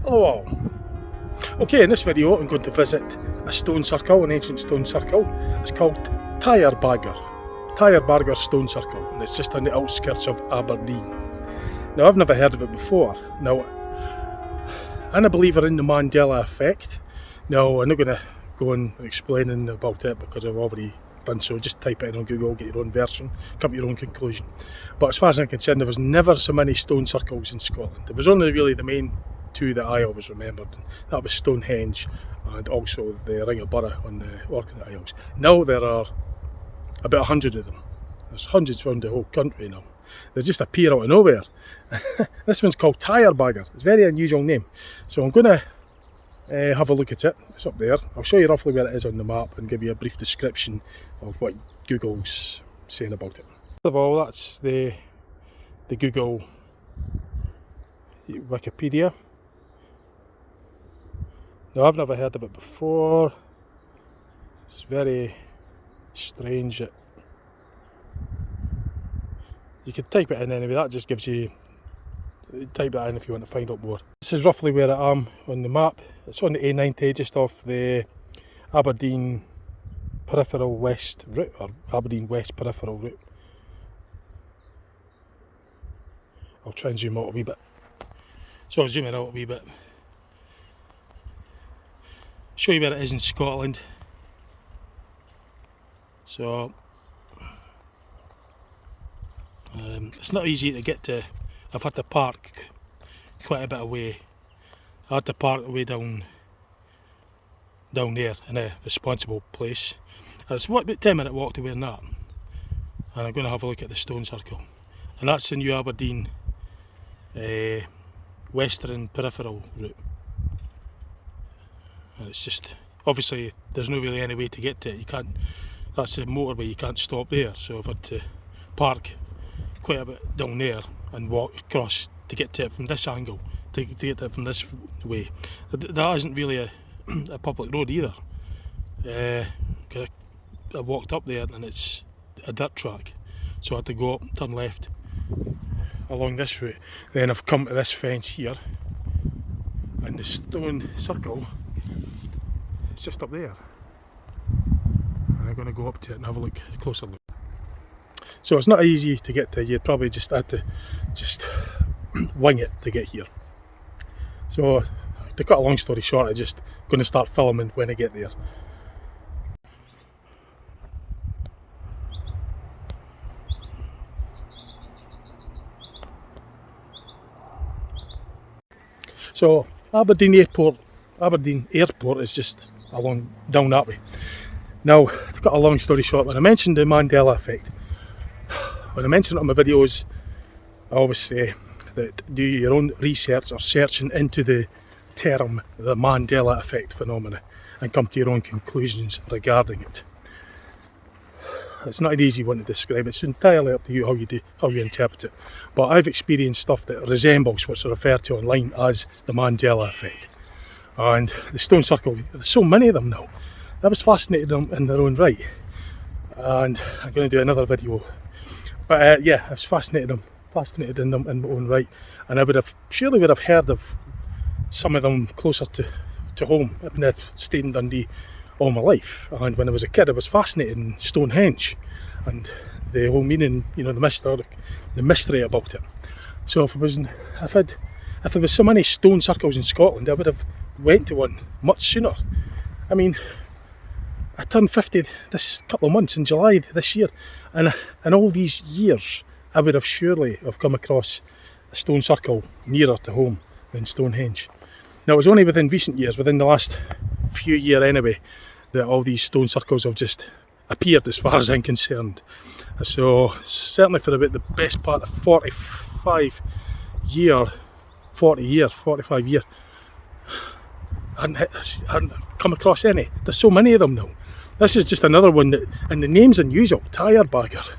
Hello all. Okay, in this video I'm going to visit a stone circle, an ancient stone circle. It's called Tyrebagger Stone Circle, and it's just on the outskirts of Aberdeen. Now I've never heard of it before. Now I'm a believer in the Mandela effect. Now I'm not going to go on explaining about it because I've already done so. Just type it in on Google, get your own version, come to your own conclusion. But as far as I'm concerned, there was never so many stone circles in Scotland. There was only really the main two that I always remembered. That was Stonehenge and also the Ring of Burra on the Orkney Isles. Now there are about 100 of them. There's hundreds around the whole country now. They just appear out of nowhere. This one's called Tyrebagger. It's a very unusual name. So I'm going to have a look at it. It's up there. I'll show you roughly where it is on the map and give you a brief description of what Google's saying about it. First of all, that's the Google Wikipedia. Now I've never heard of it before. It's very strange. You could type it in anyway, that just gives you, type that in if you want to find out more. This is roughly where I am on the map. It's on the A90, just off the Aberdeen peripheral west route, or Aberdeen west peripheral route. I'll try and zoom out a wee bit. So I'll zoom in out a wee bit. Show you where it is in Scotland. So it's not easy to get to. I've had to park quite a bit away. I had to park away down there in a responsible place. And it's about 10-minute walk to where I'm at. And I'm going to have a look at the stone circle. And that's the New Aberdeen western peripheral route. And it's just, obviously there's no really any way to get to it. You can't, that's a motorway, you can't stop there. So I've had to park quite a bit down there and walk across to get to it from this angle, to get to it from this way. That isn't really a public road either. I walked up there and it's a dirt track, so I had to go up, turn left along this route. Then I've come to this fence here, and the stone circle is just up there. And I'm going to go up to it and have a look, a closer look. So it's not easy to get to. You'd probably just have to wing it to get here. So to cut a long story short, I'm just going to start filming when I get there. So Aberdeen Airport is just along down that way. Now, to cut a long story short, when I mentioned the Mandela effect, when I mention it on my videos, I always say that do your own research or searching into the term the Mandela effect phenomena and come to your own conclusions regarding it. It's not an easy one to describe. It's entirely up to you how you interpret it. But I've experienced stuff that resembles what's referred to online as the Mandela effect. And the stone circle, there's so many of them now. I was fascinated in their own right. And I'm going to do another video. But yeah, I was fascinated in them in my own right. And I surely would have heard of some of them closer to home. I mean, I've stayed in Dundee all my life, and when I was a kid I was fascinated in Stonehenge and the whole meaning, you know, the mystery about it. So if there was so many stone circles in Scotland, I would have went to one much sooner. I mean, I turned 50 this couple of months in July this year, and in all these years I would have surely have come across a stone circle nearer to home than Stonehenge. Now it was only within recent years, within the last few years anyway, that all these stone circles have just appeared as far as I'm concerned. So certainly for about the best part of 45 years, I hadn't come across any. There's so many of them now. This is just another one that, and the name's unusual, Tyrebagger.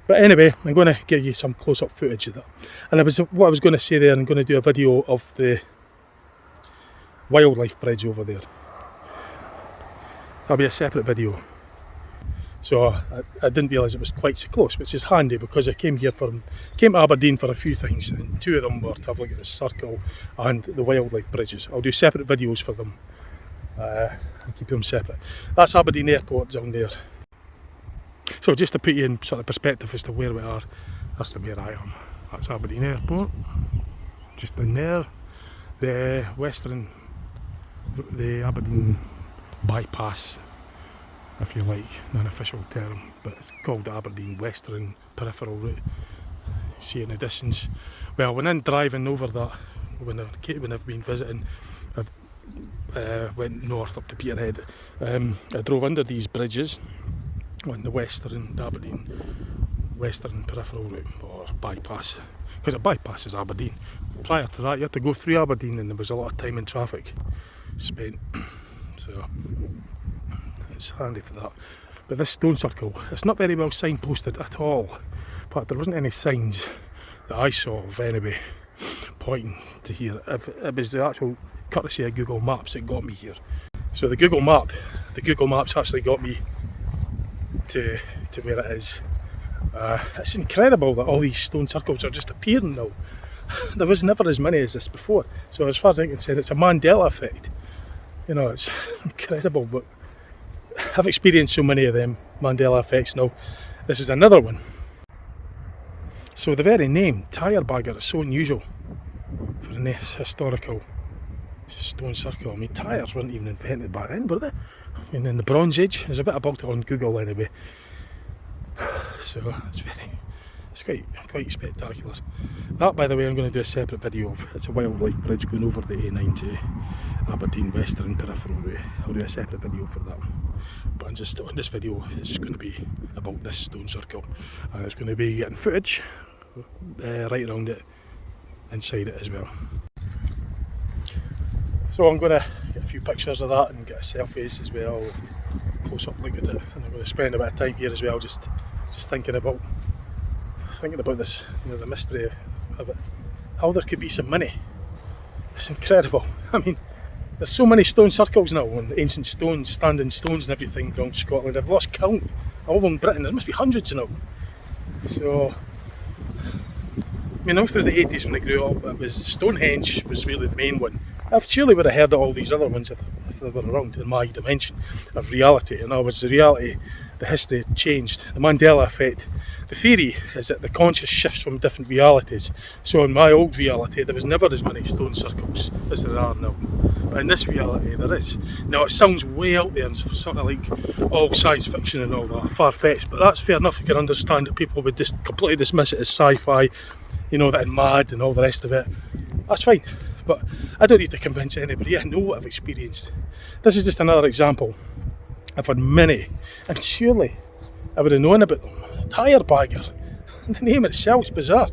But anyway, I'm going to give you some close-up footage of that. And what I was going to say there, I'm going to do a video of the wildlife bridge over there. That'll be a separate video. So I didn't realise it was quite so close, which is handy because I came to Aberdeen for a few things, and two of them were to have a look at the circle and the wildlife bridges. I'll do separate videos for them. I'll keep them separate. That's Aberdeen Airport down there. So just to put you in sort of perspective as to where we are, that's where I am. That's Aberdeen Airport. Just in there, the Aberdeen bypass, if you like, an official term, but it's called the Aberdeen Western Peripheral Route. See it in the distance. Well, when I'm driving over that, when I've been visiting, I've went north up to Peterhead. I drove under these bridges on the Aberdeen Western Peripheral Route, or bypass, because it bypasses Aberdeen. Prior to that, you had to go through Aberdeen, and there was a lot of time in traffic spent, so it's handy for that. But this stone circle, it's not very well signposted at all. In fact, there wasn't any signs that I saw of anybody pointing to here. It was the actual courtesy of Google Maps that got me here. So the Google Maps actually got me to where it is. It's incredible that all these stone circles are just appearing now. There was never as many as this before. So as far as I can say, it's a Mandela effect. You know, it's incredible, but I've experienced so many of them Mandela effects now. This is another one. So the very name, Tyrebagger, is so unusual for a historical stone circle. I mean, tyres weren't even invented back then, were they? I mean, in the Bronze Age. There's a bit about it on Google anyway. So it's quite spectacular. That, by the way, I'm going to do a separate video of. It's a wildlife bridge going over the A9 to Aberdeen Western Peripheral Route. I'll do a separate video for that. But on this video, it's going to be about this stone circle, and it's going to be getting footage right around it, inside it as well. So I'm going to get a few pictures of that and get selfies as well, close up look at it, and I'm going to spend a bit of time here as well, just thinking about this, you know, the mystery of it, how there could be so many. It's incredible. I mean, there's so many stone circles now, and ancient stones, standing stones and everything around Scotland. I've lost count. All in Britain, there must be hundreds now. So, I mean, all through the 80s when I grew up, it was Stonehenge was really the main one. I surely would have heard of all these other ones if they were around in my dimension of reality. In other words, the reality, the history changed. The Mandela effect. The theory is that the conscious shifts from different realities. So in my old reality, there was never as many stone circles as there are now. But in this reality, there is. Now, it sounds way out there and sort of like all science fiction and all that, far-fetched, but that's fair enough. You can understand that people would just completely dismiss it as sci-fi, you know, that I'm mad and all the rest of it. That's fine. But I don't need to convince anybody. I know what I've experienced. This is just another example. I've had many, and surely I would have known about them. Tyrebagger. The name itself is bizarre.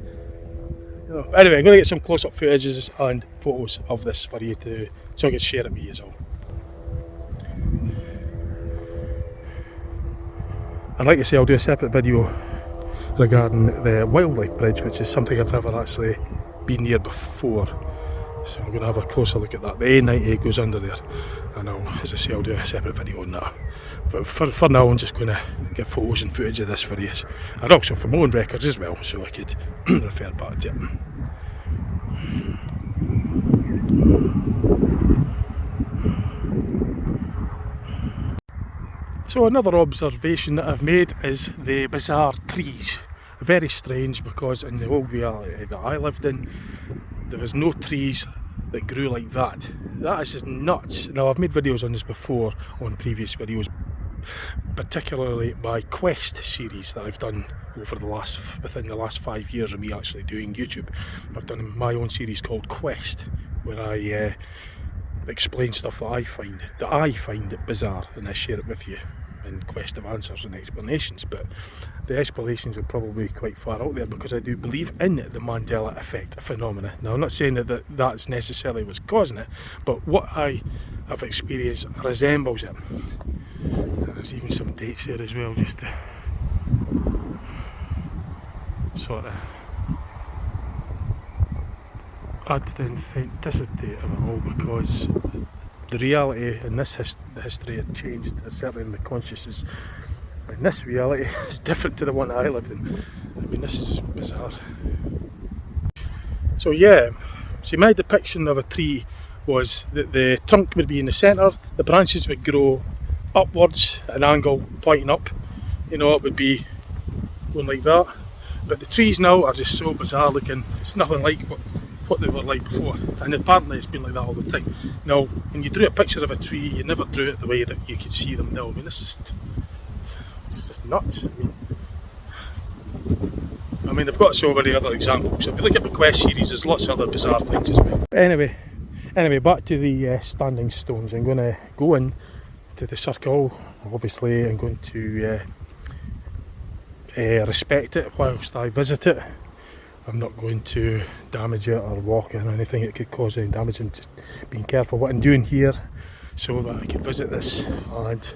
You know, anyway, I'm going to get some close-up footages and photos of this for you so I can share it with you as well. And like I say, I'll do a separate video regarding the wildlife bridge, which is something I've never actually been near before. So I'm going to have a closer look at that. The A90 goes under there, and as I say, I'll do a separate video on that. But for now, I'm just going to get photos and footage of this for you, and also for my own records as well, so I could refer back to it. So another observation that I've made is the bizarre trees. Very strange, because in the old reality that I lived in, there was no trees that grew like that. That is just nuts. Now, I've made videos on this before, on previous videos, particularly my Quest series that I've done within the last 5 years of me actually doing YouTube. I've done my own series called Quest, where I explain stuff that I find it bizarre, and I share it with you in quest of answers and explanations. But the explanations are probably quite far out there, because I do believe in the Mandela effect phenomena. Now, I'm not saying that that's necessarily what's causing it, but what I have experienced resembles it. And there's even some dates there as well, just to sort of add to the authenticity of it all, because the reality in this the history had changed, certainly in the consciousness And this reality is different to the one I lived in. I mean, this is just bizarre. So yeah, see, my depiction of a tree was that the trunk would be in the centre, the branches would grow upwards at an angle pointing up, you know, it would be going like that. But the trees now are just so bizarre looking, it's nothing like what they were like before, and apparently it's been like that all the time. Now, when you drew a picture of a tree, you never drew it the way that you could see them now. I mean, it's just nuts. I mean, they've got so many other examples. If you look at the Quest series, there's lots of other bizarre things as well. But anyway, back to the standing stones. I'm going to go in to the circle. Obviously, I'm going to respect it whilst I visit it. I'm not going to damage it or walk in anything that could cause any damage, and just being careful what I'm doing here so that I can visit this and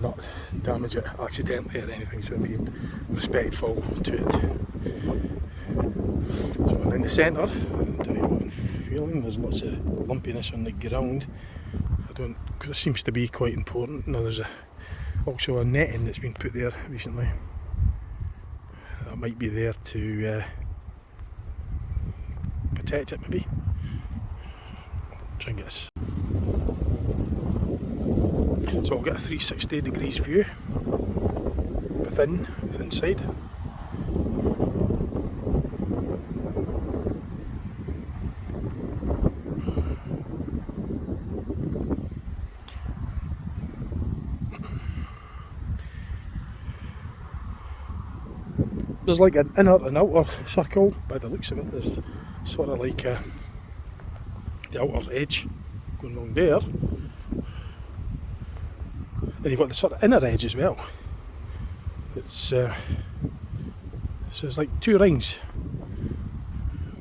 not damage it accidentally or anything, so being respectful to it. So I'm in the centre, I'll tell you what I'm feeling. There's lots of lumpiness on the ground. This seems to be quite important. Now there's also a netting that's been put there recently. That might be there to protect it maybe. Try and get this. So I'll get a 360 degrees view with inside. There's like an inner and outer circle by the looks of it. There's sort of like the outer edge going along there. Then you've got the sort of inner edge as well. It's so it's like two rings,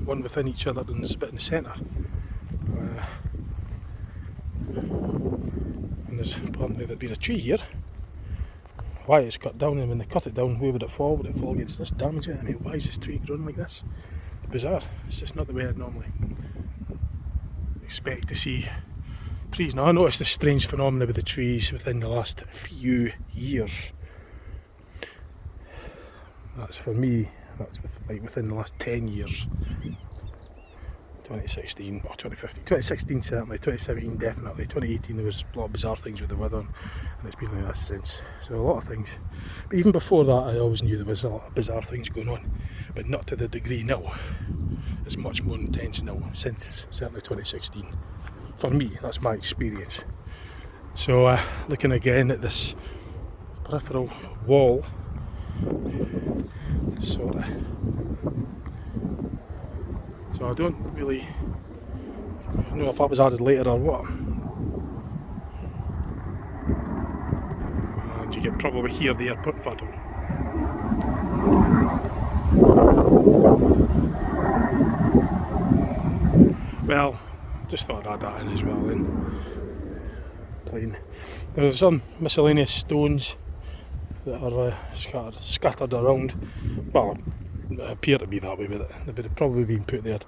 one within each other, and there's a bit in the centre. And there's apparently there'd been a tree here. Why it's cut down, and when they cut it down, where would it fall? Would it fall against this, damage it? I mean, why is this tree growing like this? It's bizarre. It's just not the way I'd normally expect to see trees. Now I noticed this strange phenomenon with the trees within the last few years. That's for me, that's within the last 10 years. 2016 or 2015, 2016 certainly, 2017 definitely, 2018 there was a lot of bizarre things with the weather, and it's been like that since. So a lot of things, but even before that I always knew there was a lot of bizarre things going on, but not to the degree now. It's much more intense now, since certainly 2016. For me, that's my experience. So looking again at this peripheral wall, sort of. So I don't really know if that was added later or what. And you can probably hear the airport photo. Well, just thought I'd add that in as well then. Plain. There's some miscellaneous stones that are scattered around. Well, appear to be that way, but they would have probably been put there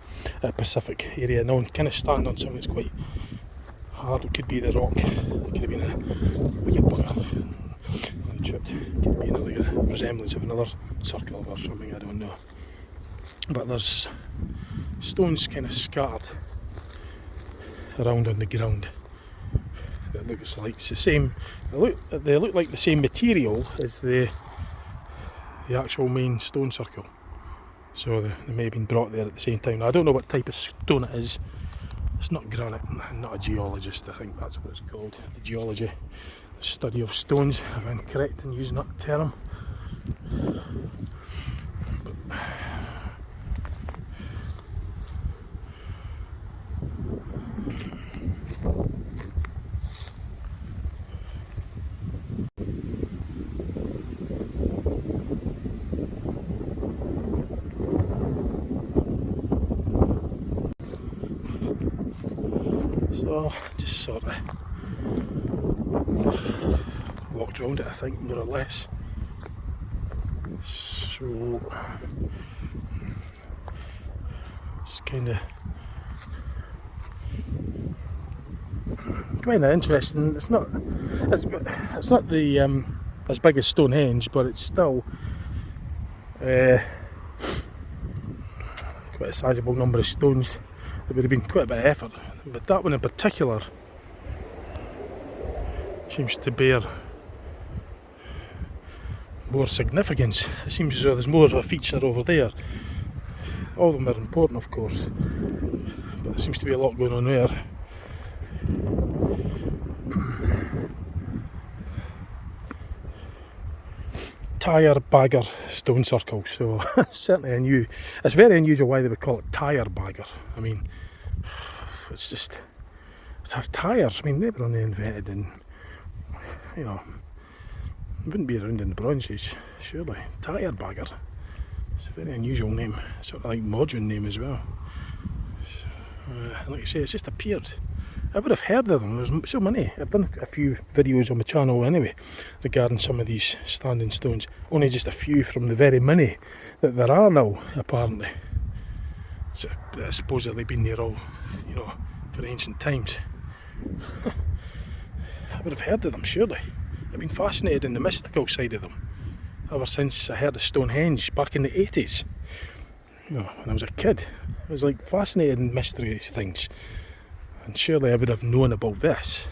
at Pacific area. Now, kind of stand on something that's quite hard. It could be the rock. It could have been a chipped. It could be like a resemblance of another circle or something. I don't know. But there's stones kind of scattered around on the ground. It looks like it's the same. They look like the same material as the actual main stone circle. So they may have been brought there at the same time. Now, I don't know what type of stone it is. It's not granite. I'm not a geologist. I think that's what it's called. The geology, the study of stones. If I'm correct in using that term. But, so just sort of walked around it, I think, more or less. So it's kind of interesting. It's not the as big as Stonehenge, but it's still quite a sizable number of stones. It would have been quite a bit of effort, but that one in particular seems to bear more significance. It seems as though there's more of a feature over there. All of them are important, of course, but there seems to be a lot going on there. Tyrebagger stone circle, so certainly it's very unusual why they would call it Tyrebagger. I mean, it's tires. I mean, they were only invented in, you know, they wouldn't be around in the Bronze Age, surely. Tyrebagger. It's a very unusual name, sort of like modern name as well. Like I say, it's just appeared. I would have heard of them. There's so many. I've done a few videos on my channel anyway regarding some of these standing stones. Only just a few from the very many that there are now, apparently. So it's supposedly been there all, you know, for ancient times. I would have heard of them, surely. I've been fascinated in the mystical side of them ever since I heard of Stonehenge back in the 80s. You know, when I was a kid, I was like fascinated in mystery things. And surely I would have known about this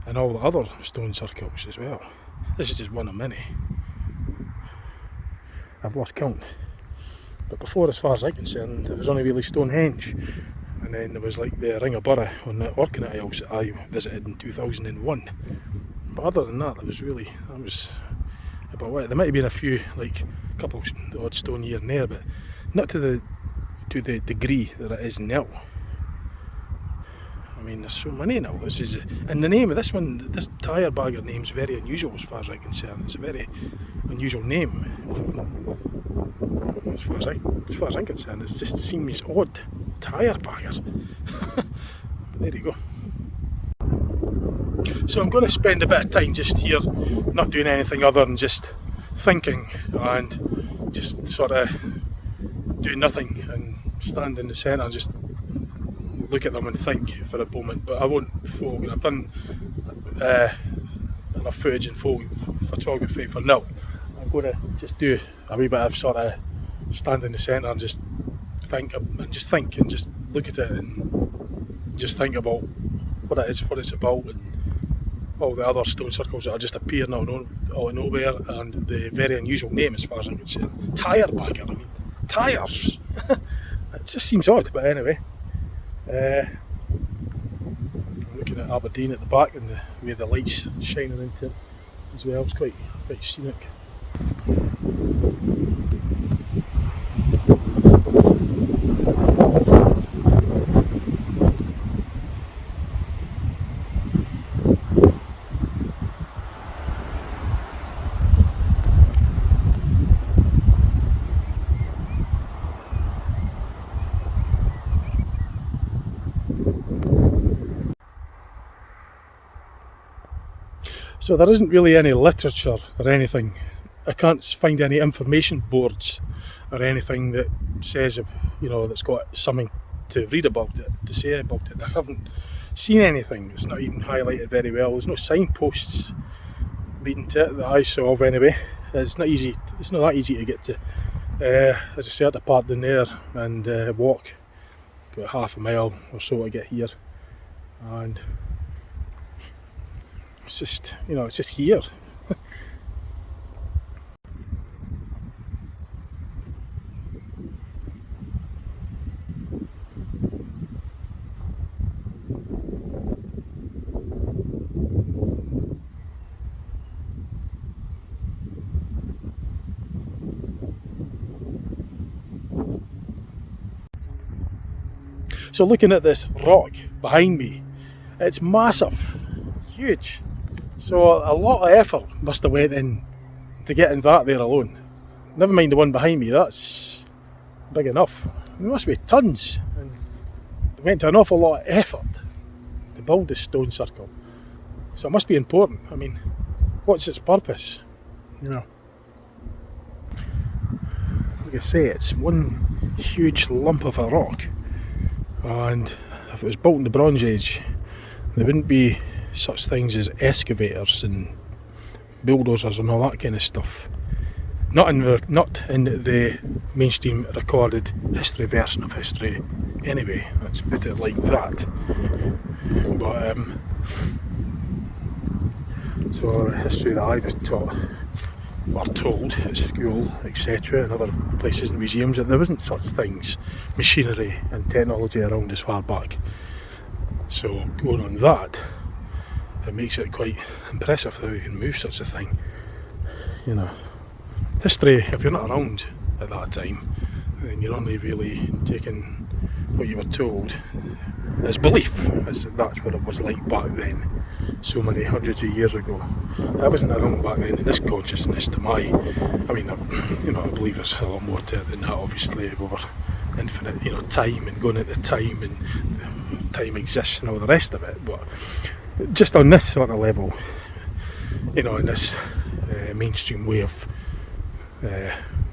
and all the other stone circles as well. This is just one of many. I've lost count. But before, as far as I'm concerned, it was only really Stonehenge. And then there was like the Ring of Burra on the Orkney Isles that I visited in 2001. But other than that, that was about it. There might have been a few, like a couple of odd stone here and there, but not to the degree that it is now. I mean, there's so many now. And the name of this one, this Tyrebagger name, is very unusual as far as I'm concerned. It's a very unusual name. As far as I'm concerned, it just seems odd. Tyrebagger. There you go. So I'm going to spend a bit of time just here, not doing anything other than just thinking and just sort of doing nothing and stand in the centre and just look at them and think for a moment. But I won't focus. I've done enough footage and photography for now. I'm going to just do a wee bit of sort of stand in the centre and just think and just look at it and just think about what it is, what it's about, and all the other stone circles that are just appearing out of nowhere, and the very unusual name as far as I'm concerned. Tyrebagger, I mean, tyres. It just seems odd, but anyway. I'm looking at Aberdeen at the back and the way the light's shining into it as well. It's quite scenic. So there isn't really any literature or anything. I can't find any information boards or anything that says, you know, that's got something to read about it, to say about it. I haven't seen anything. It's not even highlighted very well. There's no signposts leading to it that I saw of anyway. It's not easy. It's not that easy to get to. As I said, I parked in there and walk about half a mile or so to get here, and it's just, you know, it's just here. So looking at this rock behind me, it's massive, huge. So a lot of effort must have went in to getting that there alone. Never mind the one behind me, that's big enough. There must be tons. And it went to an awful lot of effort to build this stone circle. So it must be important. I mean, what's its purpose? You know. Like I say, it's one huge lump of a rock. And if it was built in the Bronze Age, there wouldn't be such things as excavators and bulldozers and all that kind of stuff. Not in the mainstream recorded history version of history anyway, let's put it like that. But so the history that I was taught or told at school, etc., and other places and museums, that there wasn't such things, machinery and technology around as far back. So going on that, it makes it quite impressive that we can move such a thing. You know, history, if you're not around at that time, then you're only really taking what you were told as belief. That's what it was like back then, so many hundreds of years ago. I wasn't around back then in this consciousness to my, I mean, you know, I believe there's a lot more to it than that, obviously, over infinite, you know, time and going into time and time exists and all the rest of it, but just on this sort of level, you know, in this mainstream way of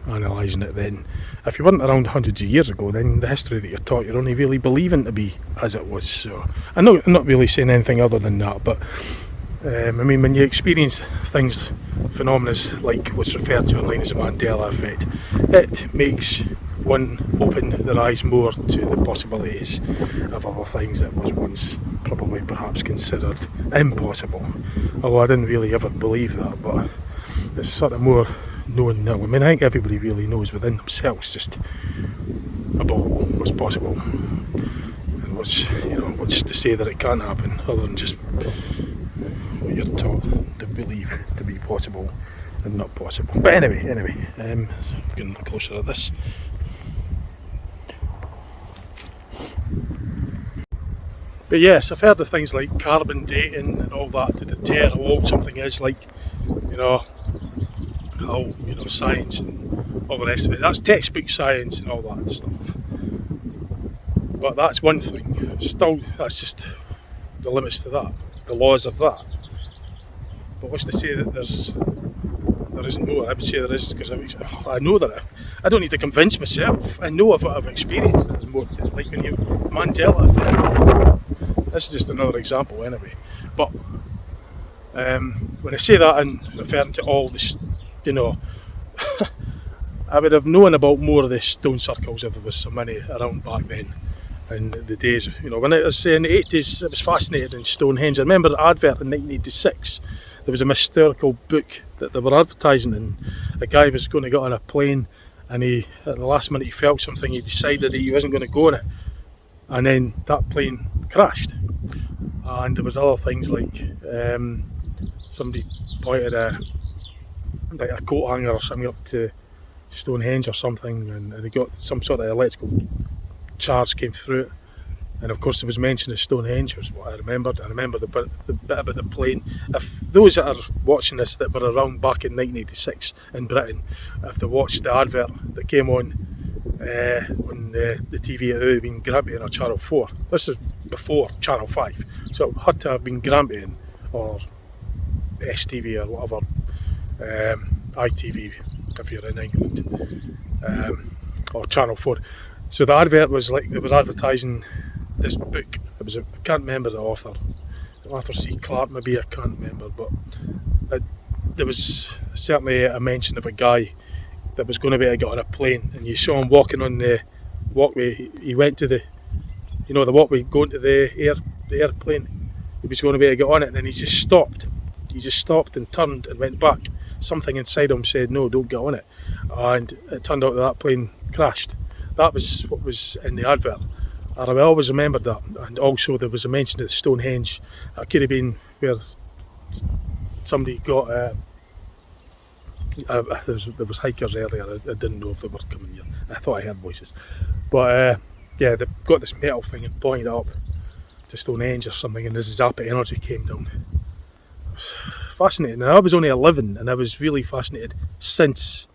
analysing it, then if you weren't around hundreds of years ago, then the history that you're taught, you're only really believing to be as it was. So I'm not really saying anything other than that, but I mean, when you experience things, phenomena like what's referred to online as the Mandela effect, it makes one open their eyes more to the possibilities of other things that was once probably perhaps considered impossible. Although I didn't really ever believe that, but it's sort of more knowing now. I mean, I think everybody really knows within themselves just about what's possible and what's, you know, what's to say that it can't happen, other than just what you're taught to believe to be possible and not possible. But anyway, getting closer to this. But yes, I've heard of things like carbon dating and all that to deter how old something is, like, you know, how, you know, science and all the rest of it. That's textbook science and all that stuff. But that's one thing. Still, that's just the limits to that, the laws of that. But what's to say that there isn't more? I would say there is, because I know that I don't need to convince myself. I know of what I've experienced there's more to it. Like when you Mandela effect. This is just another example anyway. But when I say that and referring to all this, you know, I would have known about more of the stone circles if there was so many around back then. In the days of, you know, when I was in the 80s, I was fascinated in Stonehenge. I remember the advert in 1986. There was a historical book that they were advertising, and a guy was going to get on a plane, and he, at the last minute, he felt something. He decided that he wasn't going to go on it, and then that plane crashed. And there was other things like somebody pointed a coat hanger or something up to Stonehenge or something, and they got some sort of electrical charge came through it. And of course there was mention of Stonehenge was what I remembered. I remember the bit about the plane. If those that are watching this that were around back in 1986 in Britain, if they watched the advert that came on the TV, it would have been Grampian or Channel 4. This is before Channel 5, so it had to have been Grampian or STV or whatever, ITV if you're in England, or Channel 4. So the advert was like, it was advertising this book. It was I can't remember the author. Arthur C. Clarke maybe, I can't remember, but there was certainly a mention of a guy that was going to be able to get on a plane, and you saw him walking on the walkway. He went to the walkway going to the airplane. He was going to be able to get on it, and then he just stopped. He just stopped and turned and went back. Something inside him said, no, don't get on it. And it turned out that plane crashed. That was what was in the advert. And I always remembered that. And also there was a mention of Stonehenge. That could have been where somebody got there was hikers earlier. I didn't know if they were coming here. I thought I heard voices. But yeah, they got this metal thing and pointed up to Stonehenge or something, and this zap of energy came down. Fascinating. And I was only 11, and I was really fascinated since,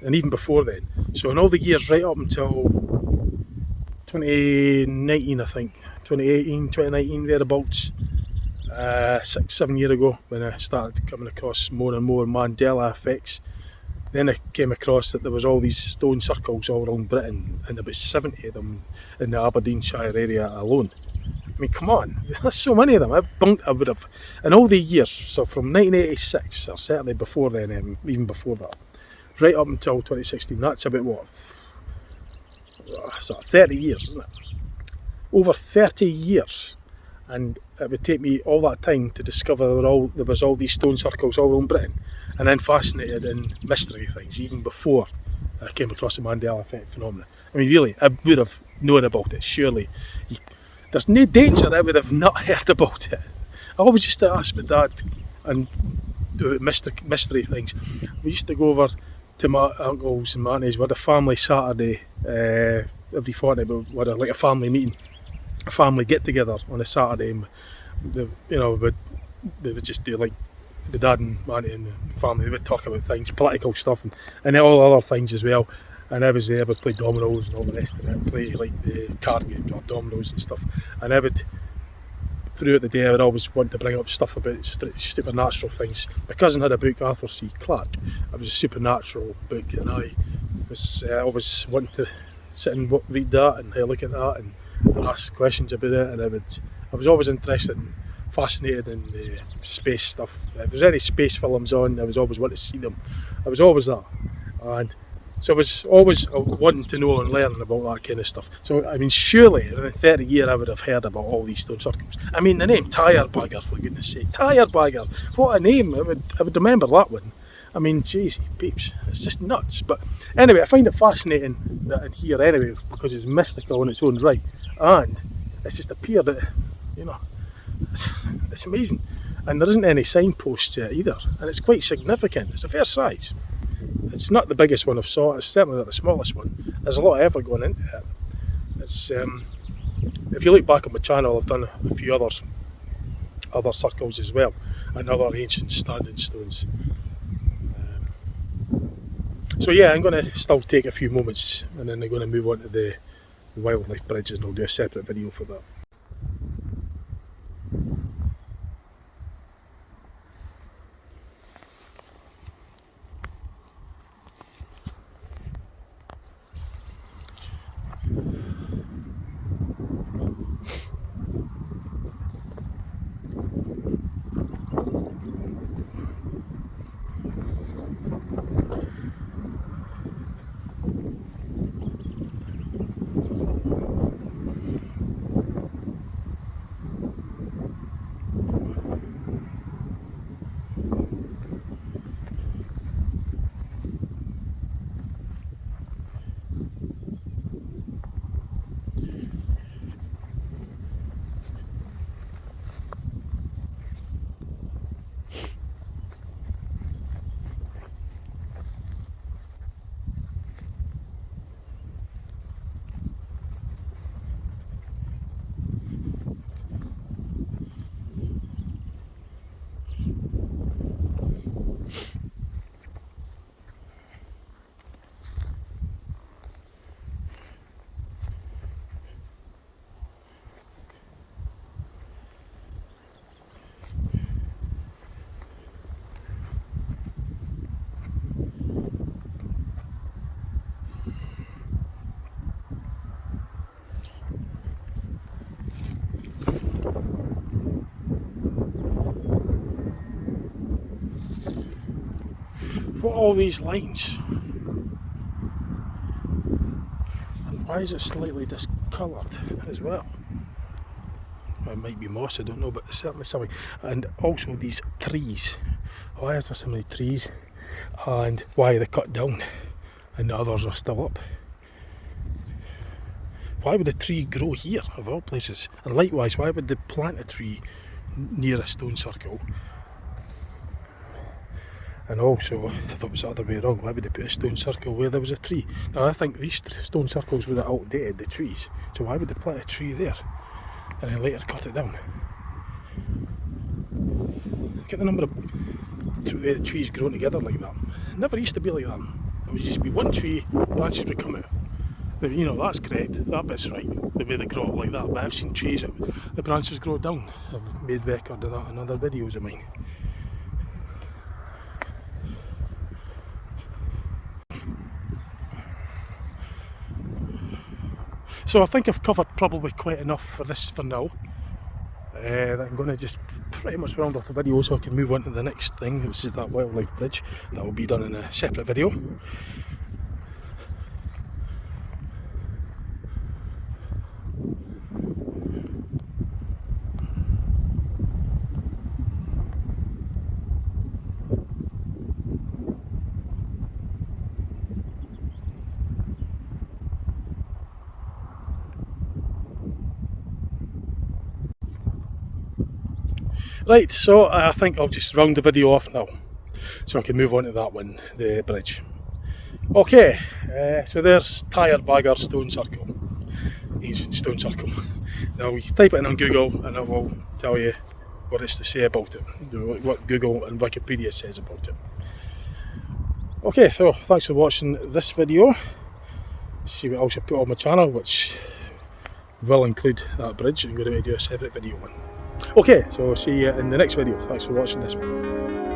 and even before then. So in all the years right up until 2019, I think, 2018, 2019, thereabouts, 6-7 years ago, when I started coming across more and more Mandela effects, then I came across that there was all these stone circles all around Britain, and about 70 of them in the Aberdeenshire area alone. mean, come on, there's so many of them. I would have, in all the years, so from 1986, or certainly before then, even before that, right up until 2016, that's about what, sort of 30 years, isn't it? Over 30 years. And it would take me all that time to discover there was all these stone circles all around Britain, and then fascinated in mystery things, even before I came across the Mandela effect phenomenon. I mean, really, I would have known about it, surely. There's no danger I would have not heard about it. I always used to ask my dad and do mystery things. We used to go over to my uncles and aunties. We had a family Saturday every fortnight. We had like a family meeting, a family get together on a Saturday. And we would just do like the dad and auntie and the family. They would talk about things, political stuff, and all other things as well. And I was there, would play dominoes and all the rest of it, play like the card games or dominoes and stuff. And I would, throughout the day, I would always want to bring up stuff about supernatural things. My cousin had a book, Arthur C. Clarke. It was a supernatural book, and I was always wanting to sit and read that and look at that and ask questions about it. And I was always interested and fascinated in the space stuff. If there's any space films on, I was always wanting to see them. I was always that. And so I was always wanting to know and learn about that kind of stuff. So, I mean, surely in the 30 years I would have heard about all these stone circles. I mean, the name Tyrebagger, for goodness sake. Tyrebagger, what a name. I would remember that one. I mean, jeez, peeps, it's just nuts. But anyway, I find it fascinating that in here anyway, because it's mystical in its own right. And it's just appeared that, it's amazing. And there isn't any signposts yet either. And it's quite significant. It's a fair size. It's not the biggest one I've saw, it's certainly not the smallest one. There's a lot of effort going into it. It's if you look back on my channel, I've done a few other circles as well, and other ancient standing stones. So yeah, I'm going to still take a few moments, and then I'm going to move on to the wildlife bridges, and I'll do a separate video for that. What are all these lines? And why is it slightly discoloured as well? It might be moss, I don't know, but certainly something. And also these trees. Why is there so many trees? And why are they cut down and the others are still up? Why would a tree grow here, of all places? And likewise, why would they plant a tree near a stone circle? And also, if it was the other way around, why would they put a stone circle where there was a tree? Now, I think these stone circles would have outdated the trees, so why would they plant a tree there and then later cut it down? Look at the number of trees growing together like that. It never used to be like that. It would just be one tree, branches would come out. You know, that's correct, that bit's right, the way they grow up like that. But I've seen trees that the branches grow down. I've made record of that in other videos of mine. So I think I've covered probably quite enough for this for now. I'm going to just pretty much round off the video so I can move on to the next thing, which is that wildlife bridge. That will be done in a separate video. Right, so I think I'll just round the video off now, so I can move on to that one, the bridge. Okay, so there's Tyrebagger Stone Circle, ancient stone circle. Now you type it in on Google and it will tell you what it's to say about it, what Google and Wikipedia says about it. Okay, so thanks for watching this video. See what else I put on my channel, which will include that bridge. I'm going to do a separate video one. Okay, so see you in the next video. Thanks for watching this one.